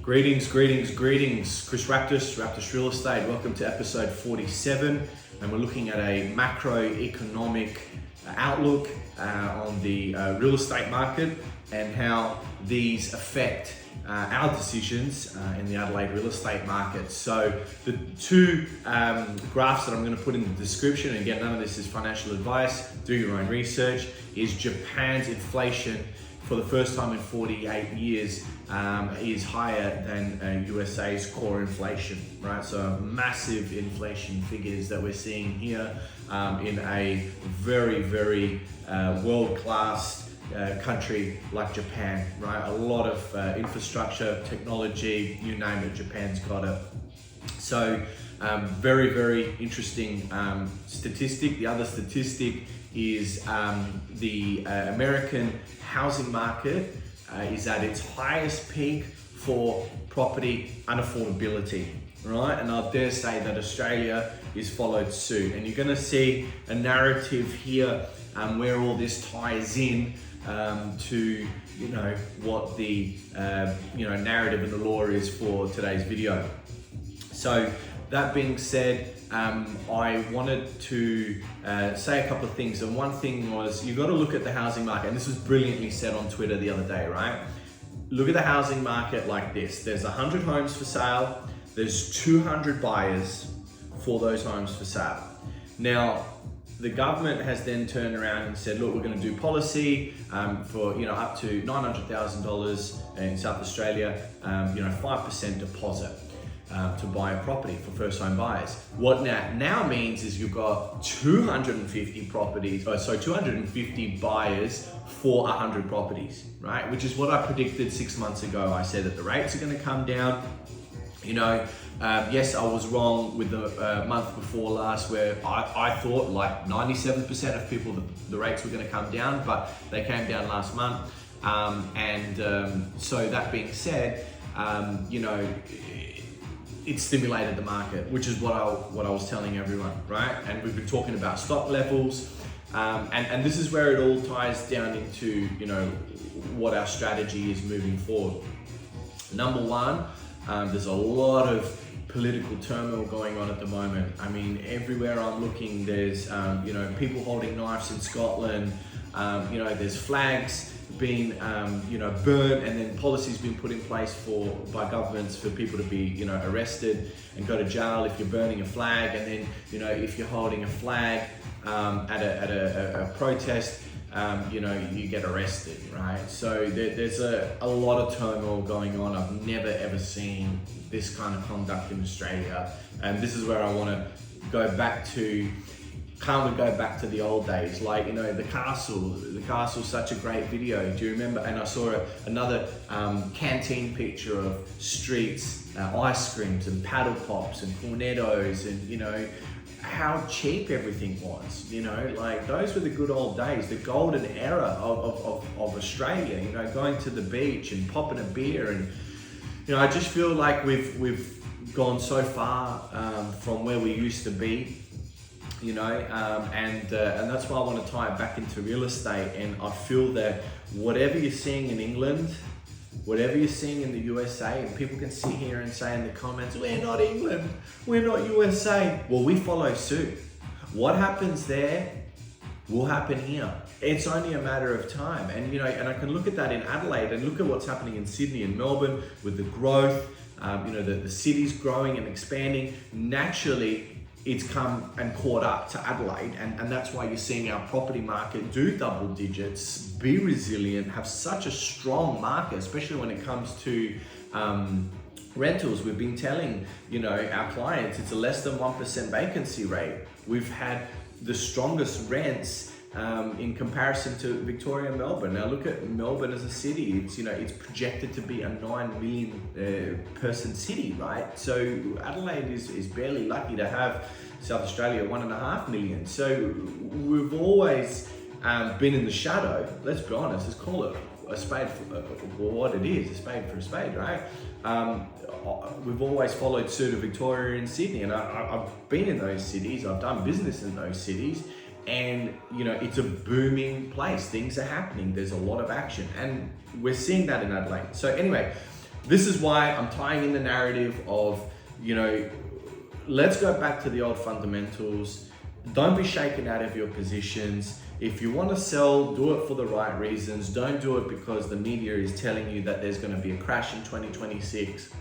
Greetings. Chris Raptus Real Estate. Welcome to episode 47, and we're looking at a macroeconomic outlook on the real estate market and how these affect our decisions in the Adelaide real estate market. So the two graphs that I'm going to put in the description, and again, none of this is financial advice, do your own research, is Japan's inflation for the first time in 48 years is higher than USA's core inflation, right? So massive inflation figures that we're seeing here in a very world-class country like Japan, right? A lot of infrastructure, technology, you name it, Japan's got it. So very interesting statistic. The other statistic is the American housing market is at its highest peak for property unaffordability, right? And I dare say that Australia is followed suit. And you're gonna see a narrative here where all this ties in to what the narrative and the law is for today's video. So that being said, I wanted to say a couple of things, and one thing was you got to look at the housing market, and this was brilliantly said on Twitter the other day, right? Look at the housing market like this. There's 100 homes for sale, there's 200 buyers for those homes for sale. Now, the government has then turned around and said, look, we're going to do policy for up to $900,000 in South Australia, 5% deposit to buy a property for first home buyers. What now means is you've got 250 buyers for 100 properties, right? Which is what I predicted 6 months ago. I said that the rates are going to come down. Yes, I was wrong with the month before last, where I thought like 97% of people the rates were going to come down, but they came down last month. So that being said, it stimulated the market, which is what I was telling everyone, right? And we've been talking about stock levels, and this is where it all ties down into what our strategy is moving forward. Number one, there's a lot of political turmoil going on at the moment. I mean, everywhere I'm looking, there's people holding knives in Scotland. There's flags being burnt, and then policies being put in place by governments for people to be arrested and go to jail if you're burning a flag, and then if you're holding a flag at a protest, you get arrested, right? So there's a lot of turmoil going on. I've never ever seen this kind of conduct in Australia, and this is where I want to go back to. Can't we go back to the old days? Like, the castle's such a great video. Do you remember? And I saw another canteen picture of streets, ice creams and paddle pops and cornettos, and how cheap everything was. Like, those were the good old days, the golden era of Australia, going to the beach and popping a beer. And I just feel like we've gone so far from where we used to be. And that's why I want to tie it back into real estate. And I feel that whatever you're seeing in England, whatever you're seeing in the USA, and people can sit here and say in the comments, we're not England, we're not USA. Well, we follow suit. What happens there will happen here. It's only a matter of time. And and I can look at that in Adelaide, and look at what's happening in Sydney and Melbourne with the growth. The city's growing and expanding. Naturally, it's come and caught up to Adelaide, and that's why you're seeing our property market do double digits, be resilient, have such a strong market, especially when it comes to rentals. We've been telling our clients it's a less than 1% vacancy rate. We've had the strongest rents in comparison to Victoria and Melbourne. Now look at Melbourne as a city. It's projected to be a 9 million person city, right? So Adelaide is barely lucky to have South Australia 1.5 million. So we've always been in the shadow. Let's be honest. Let's call it a spade for what it is, a spade for a spade, right? We've always followed suit of Victoria and Sydney, and I've been in those cities. I've done business in those cities. And it's a booming place. Things are happening. There's a lot of action, and we're seeing that in Adelaide. So anyway, this is why I'm tying in the narrative of, let's go back to the old fundamentals. Don't be shaken out of your positions. If you want to sell, do it for the right reasons. Don't do it because the media is telling you that there's going to be a crash in 2026,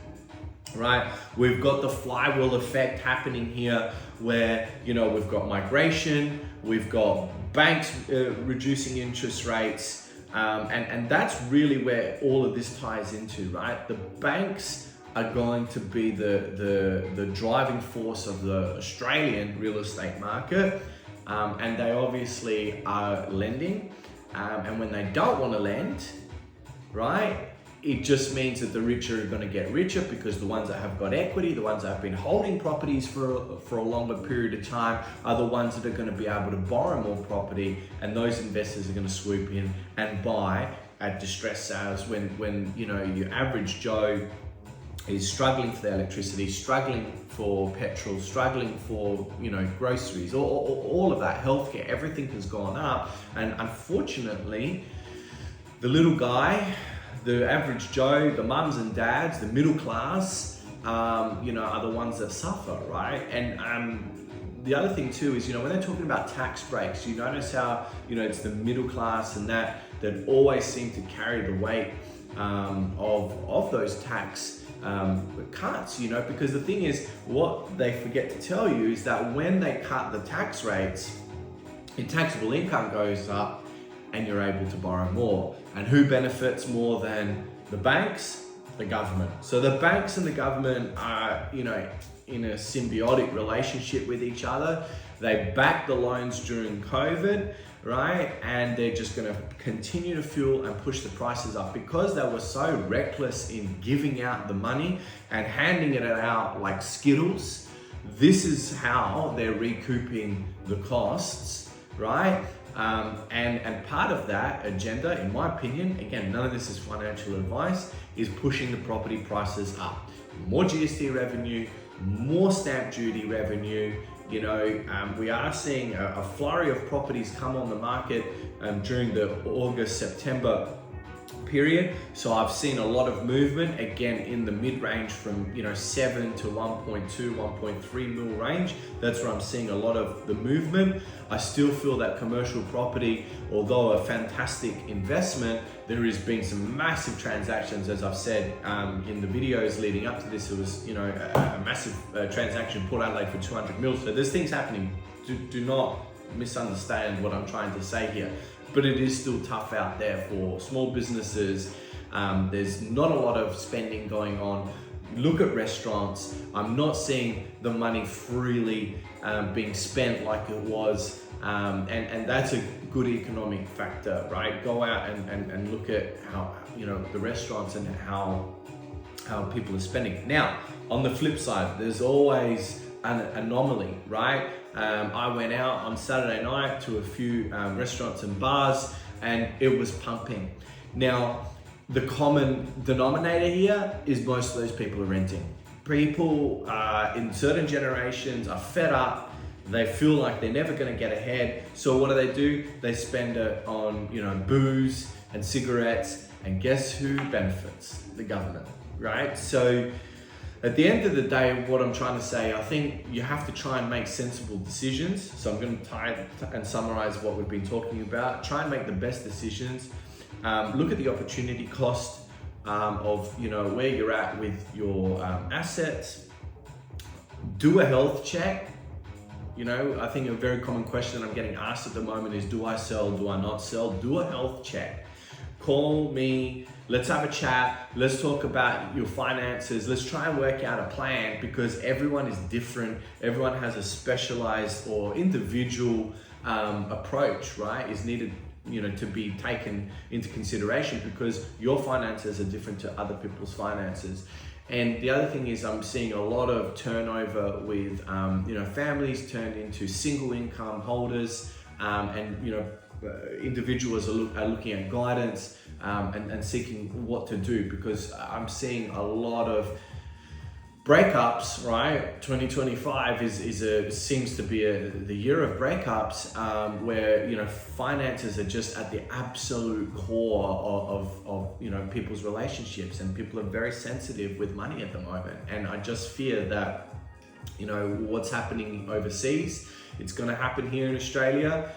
right? We've got the flywheel effect happening here where, we've got migration, we've got banks reducing interest rates, and that's really where all of this ties into, right? The banks are going to be the driving force of the Australian real estate market, and they obviously are lending, and when they don't want to lend, right, it just means that the richer are going to get richer because the ones that have got equity, the ones that have been holding properties for a longer period of time, are the ones that are going to be able to borrow more property, and those investors are going to swoop in and buy at distressed sales when your average Joe is struggling for their electricity, struggling for petrol, struggling for groceries, all of that, healthcare, everything has gone up, and unfortunately, the little guy, the average Joe, the mums and dads, the middle class, are the ones that suffer, right? And the other thing too is, when they're talking about tax breaks, you notice how it's the middle class and that always seem to carry the weight of those tax cuts, because the thing is, what they forget to tell you is that when they cut the tax rates, your taxable income goes up and you're able to borrow more. And who benefits more than the banks? The government. So the banks and the government are, in a symbiotic relationship with each other. They backed the loans during COVID, right? And they're just going to continue to fuel and push the prices up because they were so reckless in giving out the money and handing it out like Skittles. This is how they're recouping the costs, right? And part of that agenda, in my opinion, again, none of this is financial advice, is pushing the property prices up. More GST revenue, more stamp duty revenue. We are seeing a flurry of properties come on the market during the August, September period. So I've seen a lot of movement again in the mid-range from 7 to 1.2, 1.3 mil range. That's where I'm seeing a lot of the movement. I still feel that commercial property, although a fantastic investment, there has been some massive transactions, as I've said in the videos leading up to this. It was a massive transaction, Port Adelaide for 200 mil. So there's things happening. Do not misunderstand what I'm trying to say here. But it is still tough out there for small businesses. There's not a lot of spending going on. Look at restaurants. I'm not seeing the money freely being spent like it was. And that's a good economic factor, right? Go out and look at how, the restaurants and how people are spending. Now, on the flip side, there's always an anomaly, right? I went out on Saturday night to a few restaurants and bars and it was pumping. Now, the common denominator here is most of those people are renting. People in certain generations are fed up. They feel like they're never going to get ahead. So what do? They spend it on, booze and cigarettes, and guess who benefits? The government, right? So at the end of the day, what I'm trying to say, I think you have to try and make sensible decisions. So I'm going to tie and summarize what we've been talking about. Try and make the best decisions. Look at the opportunity cost of where you're at with your assets. Do a health check. I think a very common question I'm getting asked at the moment is, do I sell? Do I not sell? Do a health check. Call me, let's have a chat, let's talk about your finances, let's try and work out a plan, because everyone is different, everyone has a specialized or individual approach, right, is needed to be taken into consideration, because your finances are different to other people's finances. And the other thing is, I'm seeing a lot of turnover with families turned into single income holders, and individuals are looking at guidance and seeking what to do, because I'm seeing a lot of breakups, right? 2025 seems to be the year of breakups, where finances are just at the absolute core of people's relationships, and people are very sensitive with money at the moment. And I just fear that what's happening overseas, it's going to happen here in Australia.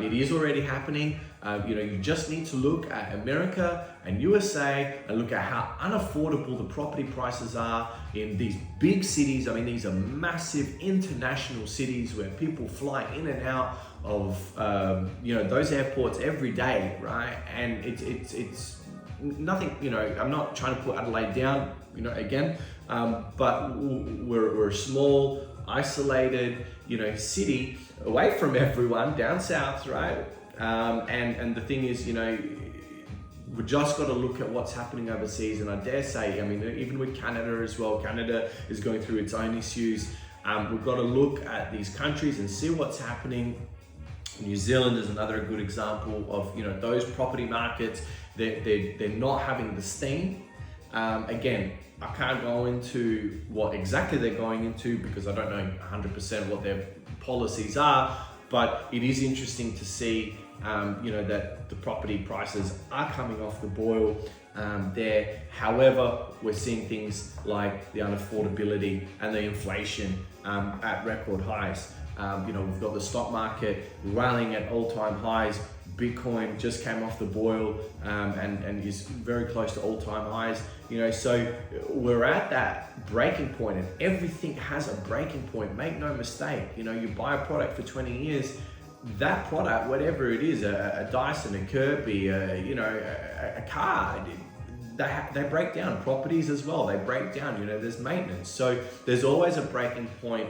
It is already happening. You just need to look at America and USA and look at how unaffordable the property prices are in these big cities. I mean, these are massive international cities where people fly in and out of those airports every day, right? And it's nothing. I'm not trying to put Adelaide down, again, but we're a small, isolated, city away from everyone down south, right? And the thing is, we just got to look at what's happening overseas. And I dare say, even with Canada as well, Canada is going through its own issues. We've got to look at these countries and see what's happening. New Zealand is another good example of, those property markets, they're not having the steam. Again, I can't go into what exactly they're going into because I don't know 100% what their policies are, but it is interesting to see, that the property prices are coming off the boil there. However, we're seeing things like the unaffordability and the inflation at record highs. We've got the stock market rallying at all-time highs. Bitcoin just came off the boil and is very close to all-time highs. So we're at that breaking point, and everything has a breaking point. Make no mistake. You buy a product for 20 years, that product, whatever it is, a Dyson, a Kirby, a car, they break down. Properties as well, they break down. There's maintenance. So there's always a breaking point.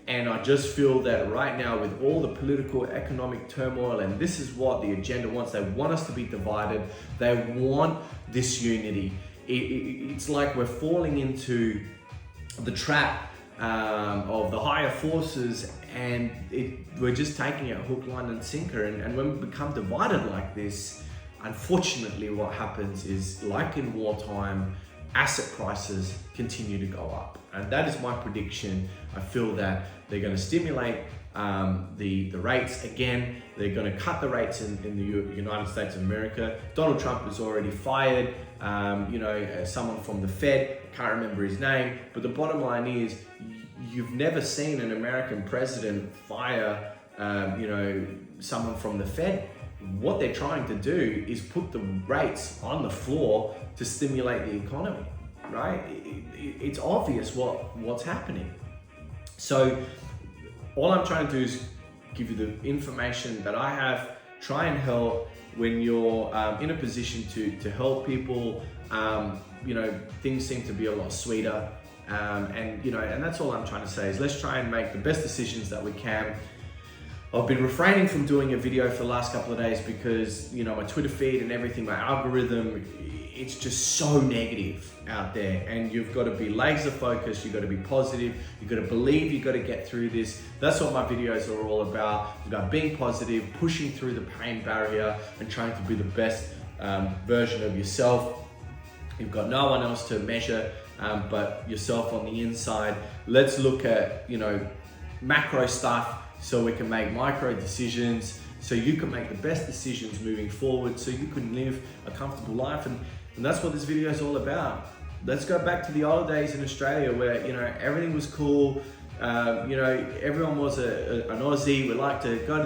And I just feel that right now, with all the political, economic turmoil, and this is what the agenda wants, they want us to be divided. They want disunity. It's like we're falling into the trap of the higher forces, and we're just taking it hook, line, and sinker. And when we become divided like this, unfortunately, what happens is, like in wartime, asset prices continue to go up. And that is my prediction. I feel that they're going to stimulate the rates again. They're going to cut the rates in the United States of America. Donald Trump has already fired someone from the Fed. Can't remember his name, but the bottom line is, you've never seen an American president fire someone from the Fed. What they're trying to do is put the rates on the floor to stimulate the economy, right? It's obvious what's happening. So all I'm trying to do is give you the information that I have, try and help when you're in a position to help people. Things seem to be a lot sweeter. And that's all I'm trying to say is, let's try and make the best decisions that we can. I've been refraining from doing a video for the last couple of days because, my Twitter feed and everything, my algorithm, it's just so negative out there. And you've got to be laser focused, you've got to be positive, you've got to believe, you've got to get through this. That's what my videos are all about being positive, pushing through the pain barrier, and trying to be the best version of yourself. You've got no one else to measure but yourself on the inside. Let's look at, macro stuff, so we can make micro decisions, so you can make the best decisions moving forward, so you can live a comfortable life. And that's what this video is all about. Let's go back to the old days in Australia where, everything was cool. Everyone was an Aussie. We like to go to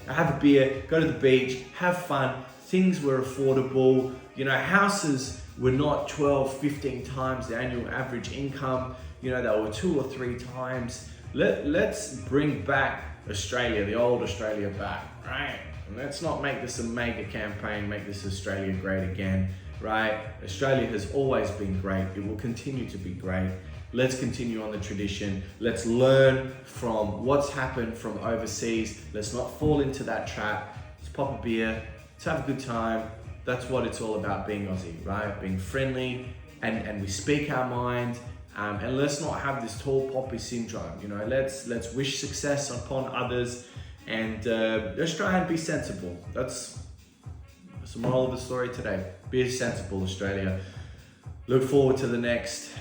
have a beer, go to the beach, have fun. Things were affordable. Houses were not 12, 15 times the annual average income. They were 2 or 3 times. Let's bring back Australia, the old Australia back, right? And let's not make this a mega campaign, make this Australia great again, right? Australia has always been great. It will continue to be great. Let's continue on the tradition. Let's learn from what's happened from overseas. Let's not fall into that trap. Let's pop a beer. Let's have a good time. That's what it's all about, being Aussie, right? Being friendly, and we speak our mind. And let's not have this tall poppy syndrome. Let's wish success upon others, and let's try and be sensible. That's the moral of the story today. Be sensible, Australia. Look forward to the next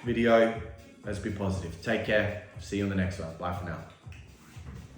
video. Let's be positive. Take care. See you on the next one. Bye for now.